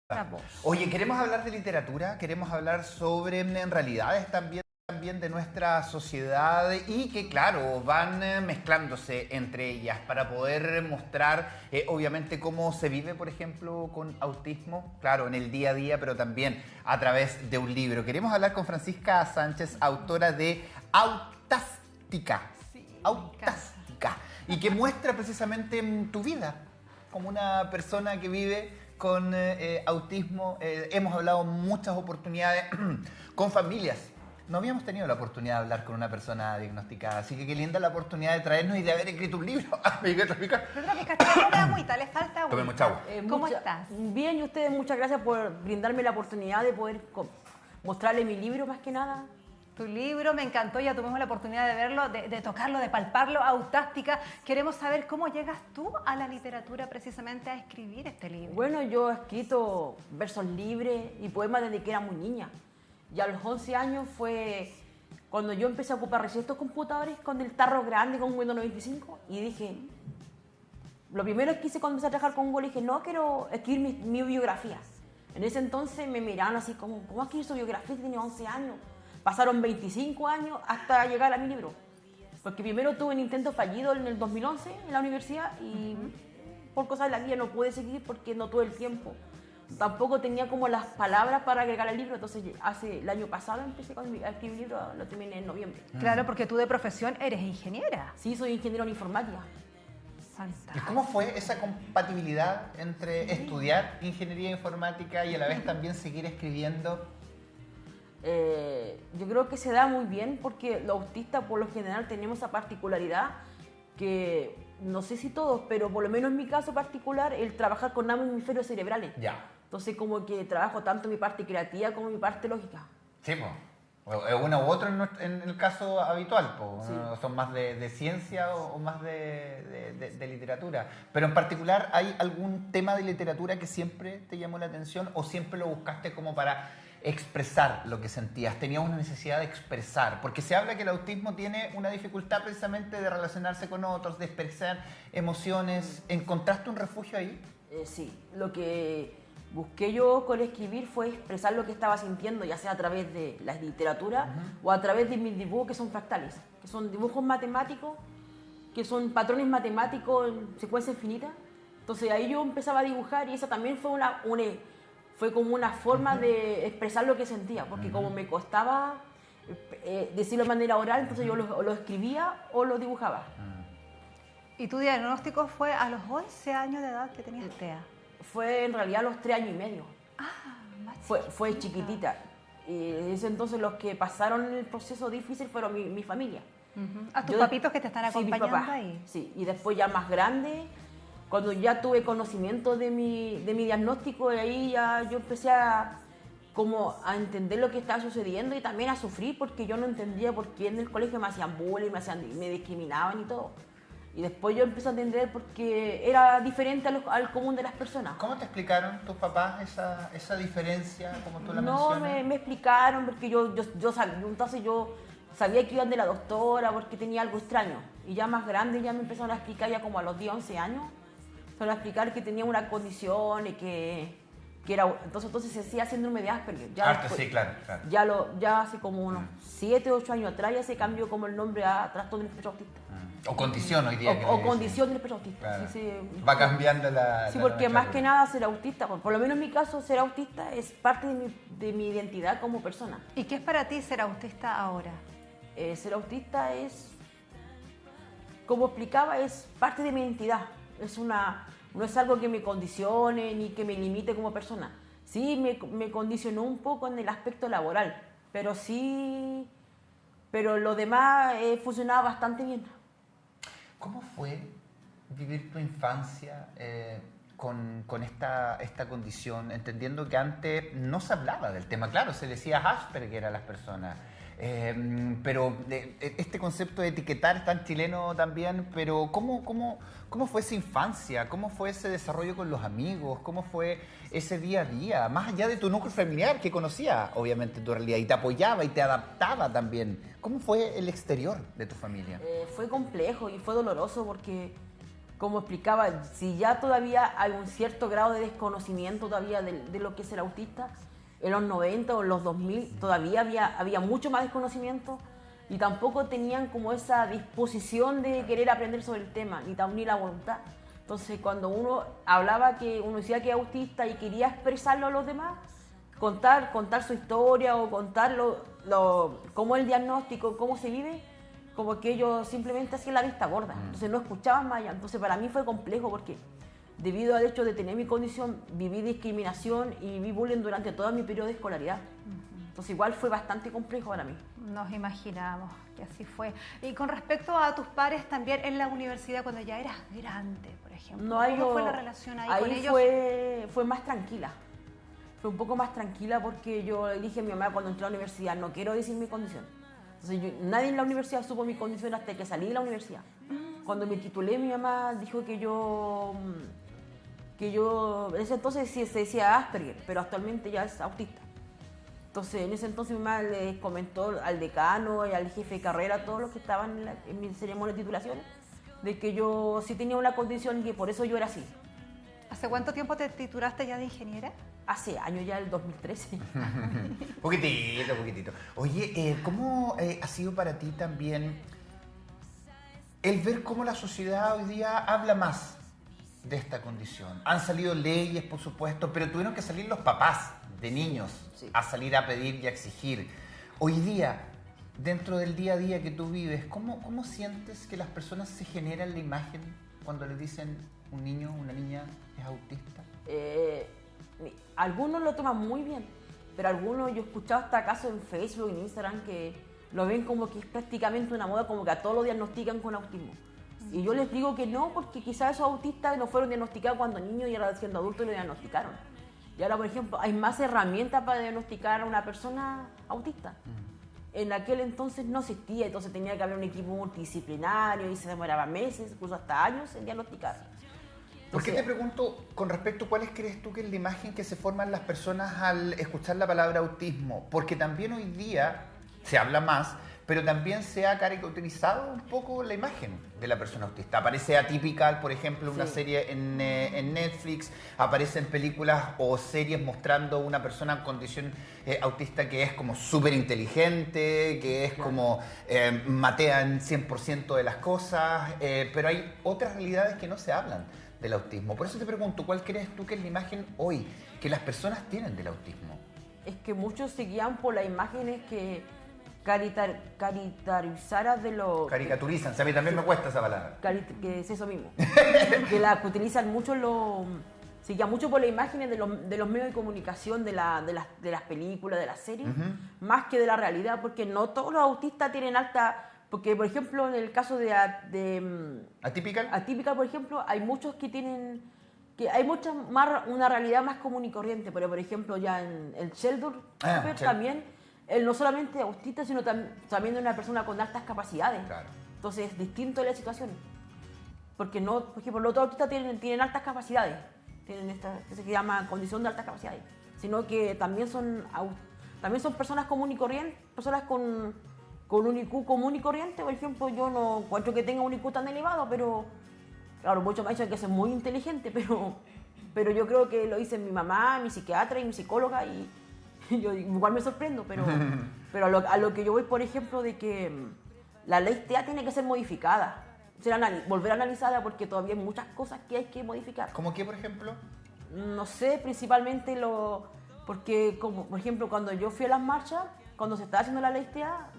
Bravo. Oye, queremos hablar de literatura, queremos hablar sobre realidades también de nuestra sociedad y que, claro, van mezclándose entre ellas para poder mostrar, obviamente, cómo se vive, por ejemplo, con autismo, claro, en el día a día, pero también a través de un libro. Queremos hablar con Francisca Sánchez, autora de Autástica. Autástica. Y que muestra precisamente tu vida como una persona que vive con autismo. Hemos hablado muchas oportunidades con familias. No habíamos tenido la oportunidad de hablar con una persona diagnosticada, así que qué linda la oportunidad de traernos y de haber escrito un libro. Pedro Castillo, una agüita, le falta agüita. Tome mucha agua. ¿Cómo estás? Bien, y ustedes muchas gracias por brindarme la oportunidad de poder mostrarle mi libro más que nada. Tu libro me encantó, ya tuvimos la oportunidad de verlo, de tocarlo, de palparlo, Autástica. Queremos saber cómo llegas tú a la literatura precisamente a escribir este libro. Bueno, yo he escrito versos libres y poemas desde que era muy niña. Y a los 11 años fue cuando yo empecé a ocupar recién estos computadores con el tarro grande, con Windows 95, y dije, lo primero que hice cuando empecé a trabajar con Google, dije, no, quiero escribir mi biografía. En ese entonces me miraron así como, ¿cómo escribir su biografía si tenía 11 años? Pasaron 25 años hasta llegar a mi libro. Porque primero tuve un intento fallido en el 2011 en la universidad y por cosas de la vida no pude seguir porque no tuve el tiempo. Tampoco tenía como las palabras para agregar al libro, entonces el año pasado empecé a escribir un libro, lo terminé en noviembre. Claro, porque tú de profesión eres ingeniera. Sí, soy ingeniero en informática. ¿Y Fantástico. cómo fue esa compatibilidad entre estudiar ingeniería informática y a la vez también seguir escribiendo? Yo creo que se da muy bien porque los autistas por lo general tenemos esa particularidad que, no sé si todos, pero por lo menos en mi caso particular, el trabajar con ambos hemisferios cerebrales. Ya. Entonces como que trabajo tanto mi parte creativa como mi parte lógica. Sí, pues. Una u otra en el caso habitual, pues. Sí. Son más de ciencia o más de literatura. Pero en particular, ¿hay algún tema de literatura que siempre te llamó la atención o siempre lo buscaste como para expresar lo que sentías? ¿Tenías una necesidad de expresar? Porque se habla que el autismo tiene una dificultad precisamente de relacionarse con otros, de expresar emociones. ¿Encontraste un refugio ahí? Sí, lo que busqué yo con escribir fue expresar lo que estaba sintiendo, ya sea a través de la literatura o a través de mis dibujos que son fractales, que son dibujos matemáticos, que son patrones matemáticos en secuencia infinita. Entonces ahí yo empezaba a dibujar y esa también fue como una forma de expresar lo que sentía, porque como me costaba decirlo de manera oral, entonces yo lo escribía o lo dibujaba. ¿Y tu diagnóstico fue a los 11 años de edad que tenías TEA? Fue en realidad a los 3 años y medio. Más Fue chiquitita. Y en ese entonces los que pasaron el proceso difícil fueron mi familia. ¿A tus Yo- papitos que te están Sí, mis acompañando papás. ahí? Sí, y después ya más grande, cuando ya tuve conocimiento de mi diagnóstico, y ahí ya yo empecé como a entender lo que estaba sucediendo y también a sufrir porque yo no entendía por qué en el colegio me hacían bullying, me discriminaban y todo. Y después yo empecé a entender porque era diferente al común de las personas. ¿Cómo te explicaron tus papás esa diferencia, como tú la No, mencionas? me explicaron porque entonces yo sabía que iban de la doctora porque tenía algo extraño. Y ya más grande ya me empezaron a explicar, ya como a los 10, 11 años, empezaron a explicar que tenía una condición y que era... Entonces se hacía síndrome de Asperger. Ya después- Sí, claro. Ya hace como unos 7, 8 años atrás ya se cambió como el nombre a trastorno del espectro autista. O condición hoy día. que le O dicen. condición del espectro autista. Claro. Sí, sí. Va cambiando la... Sí, la porque más que nomenclatura. nada ser autista, por lo menos en mi caso, ser autista es parte de mi identidad como persona. ¿Y qué es para ti ser autista ahora? Ser autista es, como explicaba, es parte de mi identidad. No es algo que me condicione ni que me limite como persona. Sí, me condicionó un poco en el aspecto laboral, pero lo demás funcionaba bastante bien. ¿Cómo fue vivir tu infancia con esta condición, entendiendo que antes no se hablaba del tema? Claro, se decía Asperger a las personas, pero este concepto de etiquetar es tan chileno también, pero ¿cómo fue esa infancia? ¿Cómo fue ese desarrollo con los amigos? ¿Cómo fue ese día a día? Más allá de tu núcleo familiar que conocía obviamente tu realidad y te apoyaba y te adaptaba también. ¿Cómo fue el exterior de tu familia? Fue complejo y fue doloroso porque como explicaba, si ya todavía hay un cierto grado de desconocimiento todavía de lo que es el autista, en los 90 o en los 2000 todavía había mucho más desconocimiento y tampoco tenían como esa disposición de querer aprender sobre el tema, ni la voluntad. Entonces, cuando uno hablaba que uno decía que es autista y quería expresarlo a los demás, contar su historia o contar cómo es el diagnóstico, cómo se vive, como que ellos simplemente hacían la vista gorda, entonces no escuchaban más allá. Entonces para mí fue complejo porque debido al hecho de tener mi condición, viví discriminación y viví bullying durante todo mi periodo de escolaridad. Entonces igual fue bastante complejo para mí. Nos imaginamos que así fue. Y con respecto a tus pares también en la universidad, cuando ya eras grande, por ejemplo, ¿cómo fue la relación ahí con ellos? Fue más tranquila. Fue un poco más tranquila porque yo le dije a mi mamá cuando entré a la universidad, no quiero decir mi condición. Entonces nadie en la universidad supo mi condición hasta que salí de la universidad. Cuando me titulé, mi mamá dijo que yo en ese entonces se decía Asperger, pero actualmente ya es autista. Entonces en ese entonces mi mamá le comentó al decano y al jefe de carrera, a todos los que estaban en mi ceremonia de titulación, de que yo sí tenía una condición y que por eso yo era así. ¿Hace cuánto tiempo te titulaste ya de ingeniera? Hace años ya, el 2013. Poquitito. Oye, ¿cómo ha sido para ti también el ver cómo la sociedad hoy día habla más de esta condición? Han salido leyes, por supuesto, pero tuvieron que salir los papás de niños a salir a pedir y a exigir. Hoy día, dentro del día a día que tú vives, ¿cómo sientes que las personas se generan la imagen cuando le dicen un niño, una niña es autista? Algunos lo toman muy bien, pero algunos, yo he escuchado hasta casos en Facebook y en Instagram que lo ven como que es prácticamente una moda, como que a todos lo diagnostican con autismo. Y yo les digo que no, porque quizás esos autistas no fueron diagnosticados cuando niños y ahora siendo adultos lo diagnosticaron. Y ahora, por ejemplo, hay más herramientas para diagnosticar a una persona autista. En aquel entonces no existía, entonces tenía que haber un equipo multidisciplinario y se demoraba meses, incluso hasta años en diagnosticar. ¿Por qué te pregunto con respecto a cuáles crees tú que es la imagen que se forman las personas al escuchar la palabra autismo? Porque también hoy día se habla más, pero también se ha caricaturizado un poco la imagen de la persona autista. Aparece Atypical, por ejemplo, una serie en Netflix, aparecen películas o series mostrando una persona en condición autista que es como súper inteligente, que es como matea en 100% de las cosas, pero hay otras realidades que no se hablan del autismo. Por eso te pregunto, ¿cuál crees tú que es la imagen hoy que las personas tienen del autismo? Es que muchos se guían por las imágenes que caricaturizara de lo... Caricaturizan, a mí también me cuesta esa palabra. Que es eso mismo. Que la que utilizan mucho se guían mucho por las imágenes de los medios de comunicación, de las películas, de las series, más que de la realidad, porque no todos los autistas tienen alta... Porque, por ejemplo, en el caso de Atypical, por ejemplo, hay muchos que tienen... hay una realidad más común y corriente, pero, por ejemplo, ya en el Sheldon también, él no solamente es autista, sino también es una persona con altas capacidades. Claro. Entonces, es distinto de la situación. Porque, no, por ejemplo, los otros autistas tienen altas capacidades, tienen esta que se llama condición de altas capacidades, sino que también son personas común y corriente, personas con un IQ común y corriente. Por ejemplo, yo no encuentro que tenga un IQ tan elevado, pero claro, muchos me dicen que es muy inteligente, pero yo creo que lo dicen mi mamá, mi psiquiatra y mi psicóloga, y yo igual me sorprendo, pero a lo que yo voy, por ejemplo, de que la ley TEA tiene que ser modificada, volver a analizarla, porque todavía hay muchas cosas que hay que modificar. ¿Cómo qué, por ejemplo? No sé, principalmente porque, como, por ejemplo, cuando yo fui a las marchas, cuando se estaba haciendo la ley TEA,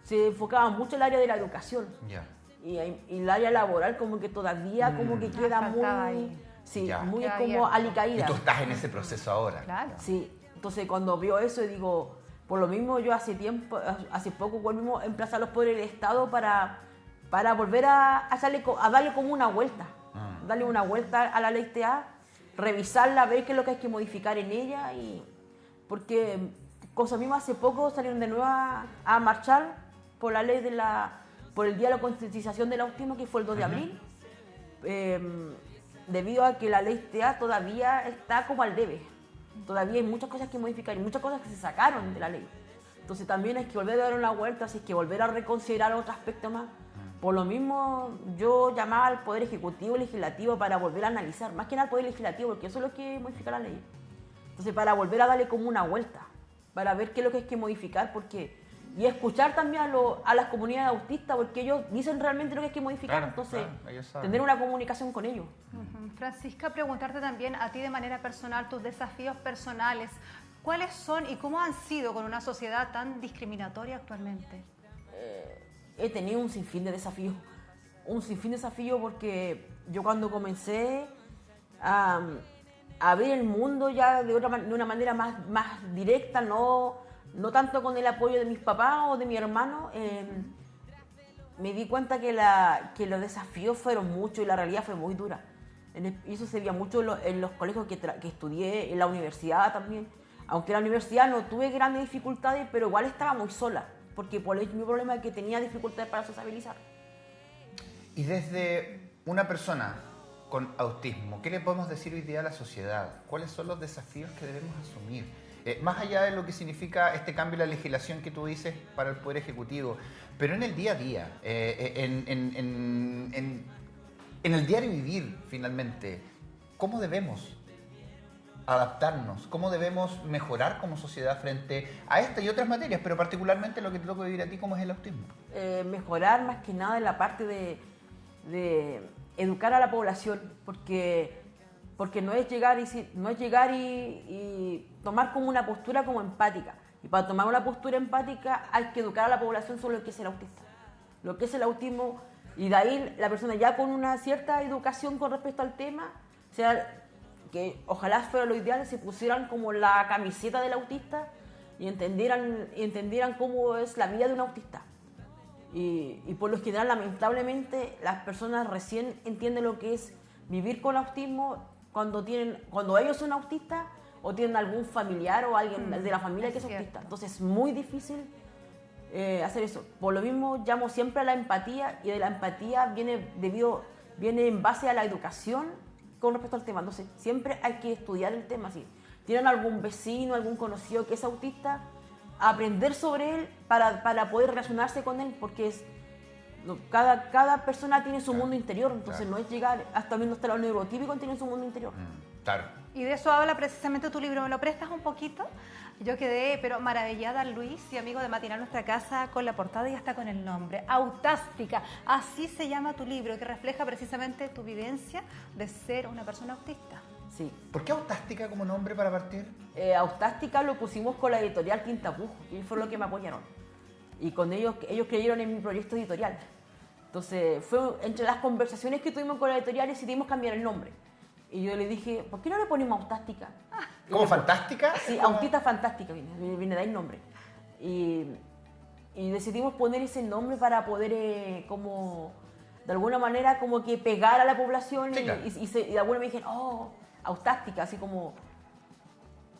se enfocaba mucho en el área de la educación. Ya. Y el área laboral como que todavía como que queda muy... Sí, ya. muy como alicaída. Y tú estás en ese proceso ahora. Claro. Sí, entonces cuando veo eso digo, por lo mismo yo hace poco volvimos a emplazar los poderes del Estado para volver a darle como una vuelta. Darle una vuelta a la ley TEA, revisarla, ver qué es lo que hay que modificar en ella. Porque cosa misma, hace poco salieron de nuevo a marchar por la ley por el Día de la Concientización del Autismo, que fue el 2 de abril, debido a que la ley TEA todavía está como al debe. Todavía hay muchas cosas que modificar y muchas cosas que se sacaron de la ley. Entonces también hay que volver a dar una vuelta, así que volver a reconsiderar otro aspecto más, Por lo mismo, yo llamaba al Poder Ejecutivo y Legislativo para volver a analizar, más que nada al Poder Legislativo, porque eso es lo que modifica la ley. Entonces, para volver a darle como una vuelta, para ver qué es lo que hay que modificar, y escuchar también a las comunidades autistas, porque ellos dicen realmente lo que hay que modificar, Claro, entonces, claro, ellos saben. tener una comunicación con ellos. Francisca, preguntarte también a ti de manera personal, tus desafíos personales, ¿cuáles son y cómo han sido con una sociedad tan discriminatoria actualmente? He tenido un sinfín de desafíos. Porque yo cuando comencé a ver el mundo ya de una manera más directa, no tanto con el apoyo de mis papás o de mi hermano, me di cuenta que los desafíos fueron muchos y la realidad fue muy dura. Y eso se veía mucho en los colegios que estudié, en la universidad también. Aunque en la universidad no tuve grandes dificultades, pero igual estaba muy sola, porque por el mismo problema es que tenía dificultades para sociabilizar. Y desde una persona con autismo, ¿qué le podemos decir hoy día a la sociedad? ¿Cuáles son los desafíos que debemos asumir? Más allá de lo que significa este cambio en la legislación que tú dices para el Poder Ejecutivo, pero en el día a día, en el diario vivir, finalmente, ¿cómo debemos adaptarnos? ¿Cómo debemos mejorar como sociedad frente a esta y otras materias, pero particularmente lo que te toca vivir a ti, como es el autismo? Mejorar más que nada en la parte de educar a la población, porque no es llegar y tomar como una postura como empática. Y para tomar una postura empática hay que educar a la población sobre lo que es el autista, lo que es el autismo, y de ahí la persona ya con una cierta educación con respecto al tema, o sea, que ojalá fuera lo ideal, se pusieran como la camiseta del autista y entendieran cómo es la vida de un autista. Y por lo general, lamentablemente, las personas recién entienden lo que es vivir con autismo cuando ellos son autistas o tienen algún familiar o alguien de la familia que es autista. Entonces es muy difícil hacer eso. Por lo mismo llamo siempre a la empatía, y de la empatía viene en base a la educación con respecto al tema. Entonces siempre hay que estudiar el tema. Si tienen algún vecino, algún conocido que es autista, aprender sobre él para poder relacionarse con él, porque cada persona tiene su mundo interior, entonces no es llegar hasta viendo hasta los neurotípicos, tienen su mundo interior. Claro. Y de eso habla precisamente tu libro. ¿Me lo prestas un poquito? Yo quedé, pero maravillada, Luis y amigo de Matinal Nuestra Casa, con la portada y hasta con el nombre. Autástica, así se llama tu libro, que refleja precisamente tu vivencia de ser una persona autista. Sí. ¿Por qué Autástica como nombre para partir? Autástica lo pusimos con la editorial Quintapujo, y fue lo que me apoyaron. Y con ellos creyeron en mi proyecto editorial. Entonces, fue entre las conversaciones que tuvimos con la editorial, decidimos cambiar el nombre. Y yo le dije, ¿por qué no le ponemos Autástica? ¿Como fantástica? Sí, Autista Fantástica, viene de ahí el nombre. Y decidimos poner ese nombre para poder, como, de alguna manera, como que pegar a la población. Sí, claro. Y de alguna me dijeron, oh, Autástica, así como...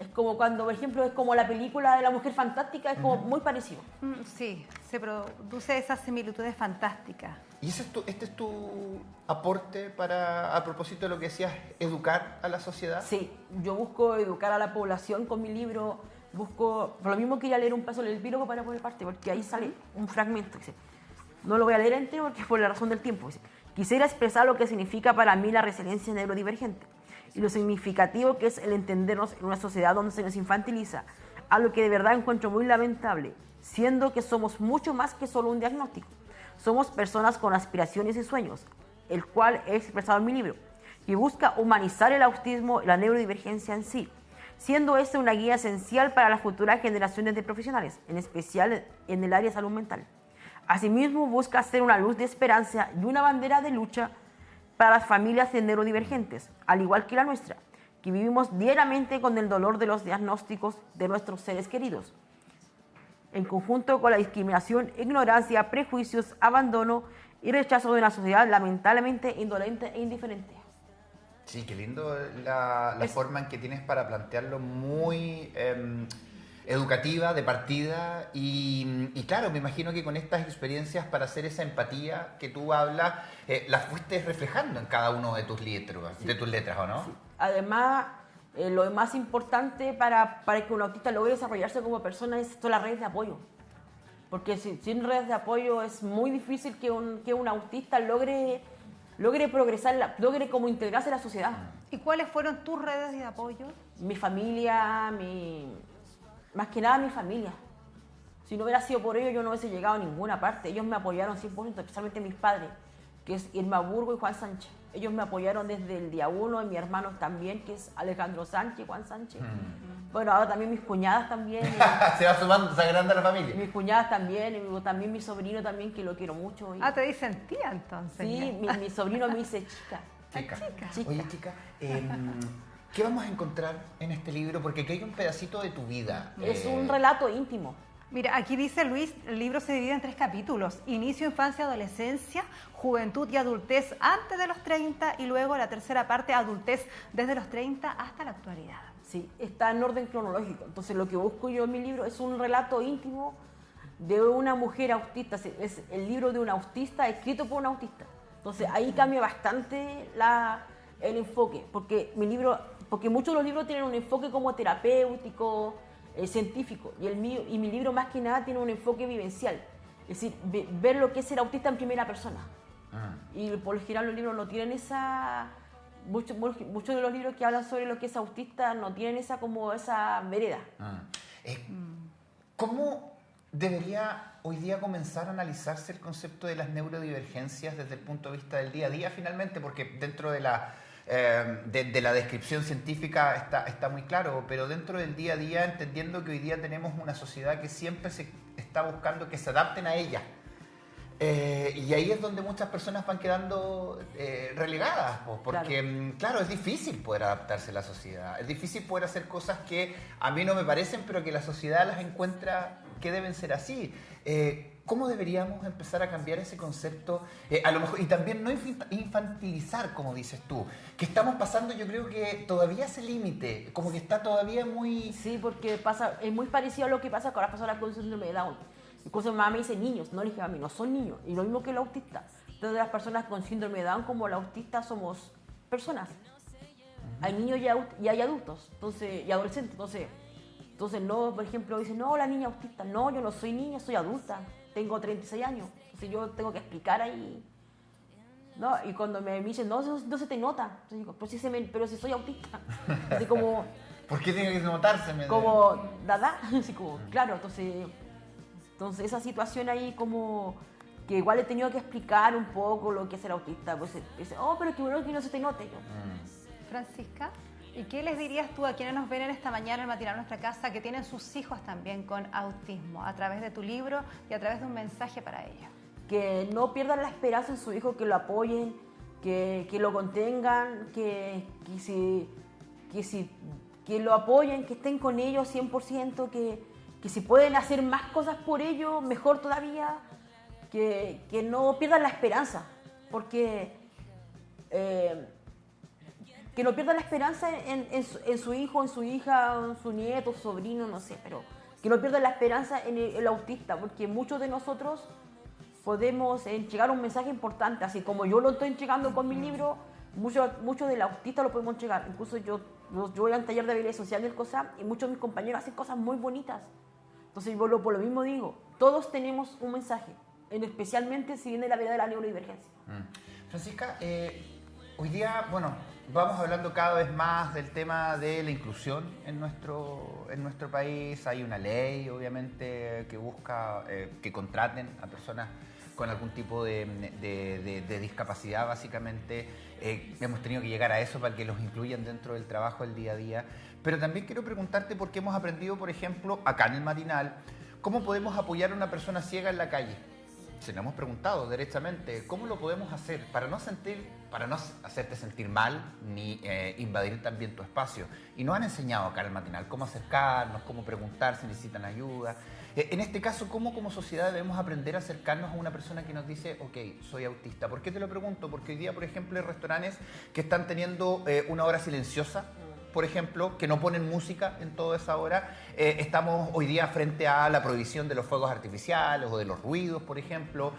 Es como cuando, por ejemplo, es como la película de la Mujer Fantástica, es como muy parecido. Sí, se produce esas similitudes fantásticas. ¿Y este es tu aporte a propósito de lo que decías, educar a la sociedad? Sí, yo busco educar a la población con mi libro, por lo mismo quería leer un paso del epílogo para poner parte, porque ahí sale un fragmento, dice, no lo voy a leer entero porque es por la razón del tiempo, dice, quisiera expresar lo que significa para mí la resiliencia neurodivergente y lo significativo que es el entendernos en una sociedad donde se nos infantiliza, algo que de verdad encuentro muy lamentable, siendo que somos mucho más que solo un diagnóstico. Somos personas con aspiraciones y sueños, el cual he expresado en mi libro, y busca humanizar el autismo y la neurodivergencia en sí, siendo este una guía esencial para las futuras generaciones de profesionales, en especial en el área de salud mental. Asimismo, busca ser una luz de esperanza y una bandera de lucha para las familias de neurodivergentes, al igual que la nuestra, que vivimos diariamente con el dolor de los diagnósticos de nuestros seres queridos, en conjunto con la discriminación, ignorancia, prejuicios, abandono y rechazo de una sociedad lamentablemente indolente e indiferente. Sí, qué lindo la forma en que tienes para plantearlo, muy educativa, de partida, y claro, me imagino que con estas experiencias para hacer esa empatía que tú hablas, las fuiste reflejando en cada uno de tus letras, sí, de tus letras, ¿o no? Sí. Además, lo más importante para que un autista logre desarrollarse como persona es toda la red de apoyo. porque sin redes de apoyo es muy difícil que un autista logre progresar, logre como integrarse a la sociedad. ¿Y cuáles fueron tus redes de apoyo? Mi familia, más que nada mi familia. Si no hubiera sido por ellos, yo no hubiese llegado a ninguna parte. Ellos me apoyaron 100%, especialmente mis padres, que es Irma Burgo y Juan Sánchez. Ellos me apoyaron desde el día 1, y mis hermanos también, que es Alejandro Sánchez, Juan Sánchez. Bueno, ahora también mis cuñadas también. Se va sumando, se agranda la familia. Mis cuñadas también, y también mi sobrino también, que lo quiero mucho. Te dicen tía entonces. Sí, mi sobrino me dice chica. Chica. Oye, chica, ¿qué vamos a encontrar en este libro? Porque aquí hay un pedacito de tu vida. Es un relato íntimo. Mira, aquí dice Luis, el libro se divide en 3 capítulos. Inicio, infancia, adolescencia, juventud y adultez antes de los 30 y luego la tercera parte, adultez desde los 30 hasta la actualidad. Sí, está en orden cronológico. Entonces lo que busco yo en mi libro es un relato íntimo de una mujer autista. Es el libro de un autista escrito por un autista. Entonces ahí cambia bastante el enfoque, porque muchos de los libros tienen un enfoque como terapéutico, científico, y mi libro más que nada tiene un enfoque vivencial, es decir, ver lo que es ser autista en primera persona. Y por lo general los libros no tienen esa... Muchos de los libros que hablan sobre lo que es autista no tienen esa vereda. ¿Cómo debería hoy día comenzar a analizarse el concepto de las neurodivergencias desde el punto de vista del día a día finalmente? Porque dentro de la descripción científica está muy claro, pero dentro del día a día, entendiendo que hoy día tenemos una sociedad que siempre se está buscando que se adapten a ella. Y ahí es donde muchas personas van quedando relegadas, porque claro, es difícil poder adaptarse a la sociedad, es difícil poder hacer cosas que a mí no me parecen, pero que la sociedad las encuentra que deben ser así. ¿Cómo deberíamos empezar a cambiar ese concepto? A lo mejor, y también no infantilizar, como dices tú, que estamos pasando, yo creo que todavía ese límite, como que está todavía muy... Sí, porque es muy parecido a lo que pasa con las personas con síndrome de Down. Incluso mi mamá me dice niños, no le dije a mí, no son niños, y lo mismo que el autista. Entonces las personas con síndrome de Down como el autista somos personas. Hay niños y hay adultos, y adolescentes, entonces no, por ejemplo, dicen, no, la niña autista, no, yo no soy niña, soy adulta, tengo 36 años, entonces yo tengo que explicar ahí, ¿no? Y cuando me dicen, no se te nota, entonces digo, pero si soy autista, así como... ¿Por qué tiene que notarse? Como, ¿dada? Así como, claro, entonces esa situación ahí como que igual he tenido que explicar un poco lo que es el autista, pues dice, pero qué bueno que no se te note. Francisca, ¿y qué les dirías tú a quienes nos ven en esta mañana en Matinal Nuestra Casa que tienen sus hijos también con autismo a través de tu libro y a través de un mensaje para ellos? Que no pierdan la esperanza en su hijo, que lo apoyen, que lo contengan, que lo apoyen, que estén con ellos 100%, que si pueden hacer más cosas por ellos, mejor todavía, que no pierdan la esperanza, porque que no pierdan la esperanza en su hijo, en su hija, en su nieto, sobrino, no sé, pero que no pierdan la esperanza en el autista, porque muchos de nosotros podemos entregar un mensaje importante, así como yo lo estoy entregando con mi libro, muchos del autista lo podemos entregar. Incluso yo voy a un taller de habilidades sociales del COSAP y muchos de mis compañeros hacen cosas muy bonitas. Entonces yo por lo mismo digo, todos tenemos un mensaje, especialmente si viene la vida de la neurodivergencia. Francisca, hoy día, vamos hablando cada vez más del tema de la inclusión en nuestro país. Hay una ley, obviamente, que busca que contraten a personas con algún tipo de discapacidad, básicamente. Hemos tenido que llegar a eso para que los incluyan dentro del trabajo del día a día. Pero también quiero preguntarte por qué hemos aprendido, por ejemplo, acá en el Matinal, cómo podemos apoyar a una persona ciega en la calle. Se lo hemos preguntado derechamente, ¿cómo lo podemos hacer para no hacerte sentir mal ni invadir también tu espacio? Y nos han enseñado acá en el Matinal cómo acercarnos, cómo preguntar si necesitan ayuda. En este caso, ¿cómo como sociedad debemos aprender a acercarnos a una persona que nos dice, ok, soy autista? ¿Por qué te lo pregunto? Porque hoy día, por ejemplo, hay restaurantes que están teniendo una hora silenciosa, por ejemplo, que no ponen música en toda esa hora. Estamos hoy día frente a la prohibición de los fuegos artificiales o de los ruidos, por ejemplo.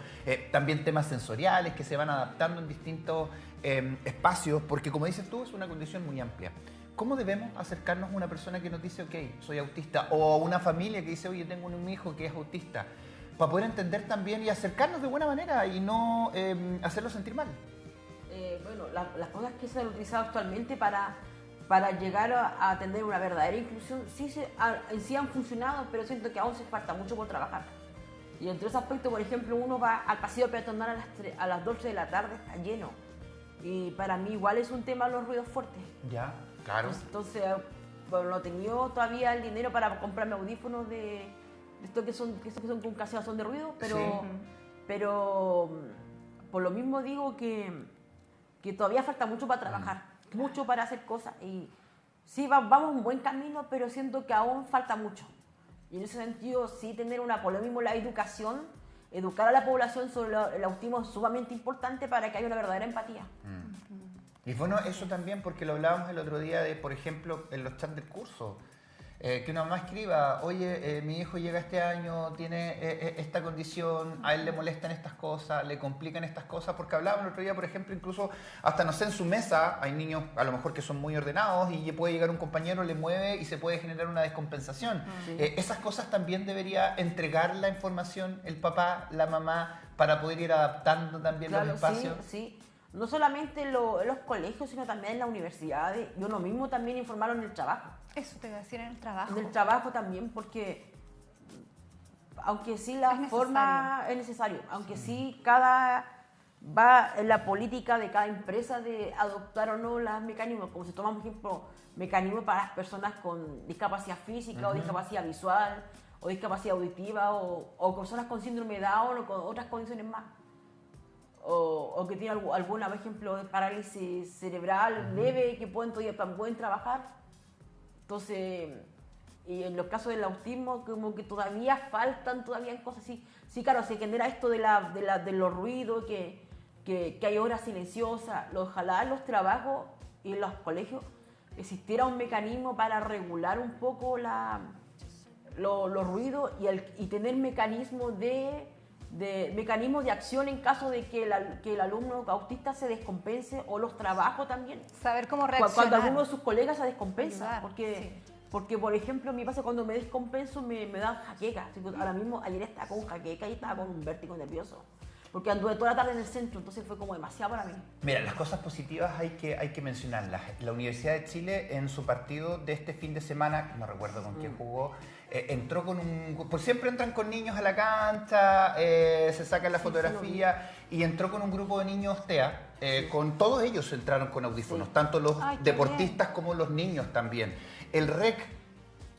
También temas sensoriales que se van adaptando en distintos espacios, porque como dices tú, es una condición muy amplia. ¿Cómo debemos acercarnos a una persona que nos dice, ok, soy autista? O a una familia que dice, oye, tengo un hijo que es autista. para poder entender también y acercarnos de buena manera y no hacerlo sentir mal. Bueno, las cosas que se han utilizado actualmente para llegar a tener una verdadera inclusión sí, en sí han funcionado, pero siento que aún se falta mucho por trabajar. Y entre esos aspectos, por ejemplo, uno va al pasillo peatonal a las 12 de la tarde, está lleno. Y para mí igual es un tema los ruidos fuertes. Ya, claro. Entonces, bueno, no he tenido todavía el dinero para comprarme audífonos de estos que son con cancelación de ruido, pero por lo mismo digo que todavía falta mucho para trabajar, mucho para hacer cosas. Y sí, vamos un buen camino, pero siento que aún falta mucho. Y en ese sentido, sí tener por lo mismo la educación, educar a la población sobre el autismo es sumamente importante para que haya una verdadera empatía. Y bueno, eso también porque lo hablábamos el otro día de, por ejemplo, en los chats del curso, que una mamá escriba, oye, mi hijo llega este año, tiene esta condición, a él le molestan estas cosas, le complican estas cosas, porque hablábamos el otro día, por ejemplo, incluso hasta, no sé, en su mesa hay niños a lo mejor que son muy ordenados y puede llegar un compañero, le mueve y se puede generar una descompensación. Esas cosas también debería entregar la información el papá, la mamá, para poder ir adaptando también los espacios. Sí. No solamente en los colegios, sino también en las universidades y uno mismo también informarlo en el trabajo. Eso te iba a decir, en el trabajo. En el trabajo también, porque aunque sí la forma es necesario, aunque sí va en la política de cada empresa de adoptar o no los mecanismos, como si tomamos, por ejemplo, mecanismos para las personas con discapacidad física o discapacidad visual o discapacidad auditiva o personas con síndrome de Down o con otras condiciones más. O que tienen alguna, por ejemplo, de parálisis cerebral leve que pueden trabajar. Entonces, y en los casos del autismo, como que todavía faltan cosas así. Sí, claro, se genera esto de los ruidos, que hay horas silenciosas. Ojalá en los trabajos y en los colegios existiera un mecanismo para regular un poco los ruidos y tener mecanismos de acción en caso de que el alumno autista se descompense o los trabajos también. Saber cómo reaccionar. Cuando alguno de sus colegas se descompensa. Porque, por ejemplo, me pasa cuando me descompenso me dan jaqueca. Ahora mismo, ayer estaba con jaqueca y estaba con un vértigo nervioso. Porque anduve toda la tarde en el centro, entonces fue como demasiado para mí. Mira, las cosas positivas hay que mencionarlas. La Universidad de Chile en su partido de este fin de semana, no recuerdo con quién jugó, entró con pues siempre entran con niños a la cancha, se sacan la fotografía y entró con un grupo de niños TEA, con todos ellos entraron con audífonos, tanto los deportistas como los niños también. El REC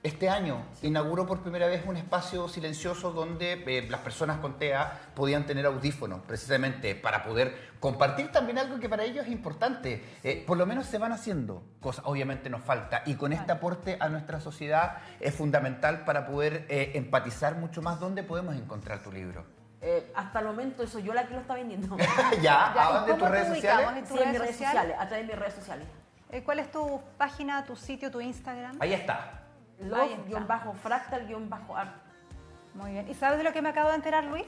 este año inauguró por primera vez un espacio silencioso donde las personas con TEA podían tener audífonos, precisamente para poder compartir también algo que para ellos es importante. Por lo menos se van haciendo cosas, obviamente nos falta, y con este aporte a nuestra sociedad es fundamental para poder empatizar mucho más. ¿Dónde podemos encontrar tu libro? Hasta el momento eso yo la que lo está vendiendo. ¿Ya? ¿A dónde? ¿Tus redes sociales? En mis redes sociales, a través de mis redes sociales. ¿Cuál es tu página, tu sitio, tu Instagram? Ahí está. Love-fractal-art. Muy bien. ¿Y sabes de lo que me acabo de enterar, Luis?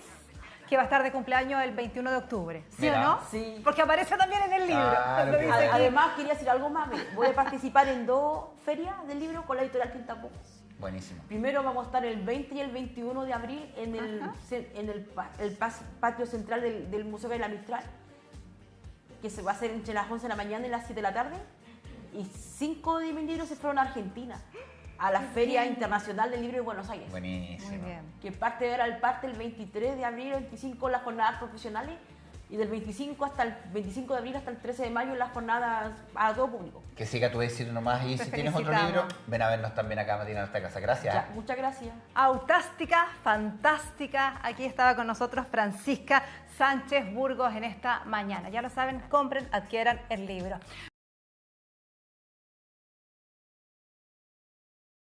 Que va a estar de cumpleaños el 21 de octubre. ¿Sí Mira. o no? Sí. Porque aparece también en el libro. Claro Lo que dice sí. aquí. Además, quería decir algo más. Voy a participar en 2 ferias del libro con la editorial Quintapo. Buenísimo. Primero vamos a estar el 20 y el 21 de abril en el patio central del Museo de la Mistral, que se va a hacer entre las 11 de la mañana y las 7 de la tarde. Y 5 de mis libros se fueron a Argentina, a la Feria Internacional del Libro de Buenos Aires. Buenísimo. Muy bien. Que parte el 23 de abril, 25 las jornadas profesionales y del 25 de abril hasta el 13 de mayo las jornadas a todo público. Que siga tu éxito nomás y Te si tienes otro felicitamos. libro, ven a vernos también acá, Matina, a nuestra casa. Gracias. Ya, muchas gracias. Autástica, fantástica. Aquí estaba con nosotros Francisca Sánchez Burgos en esta mañana. Ya lo saben, compren, adquieran el libro.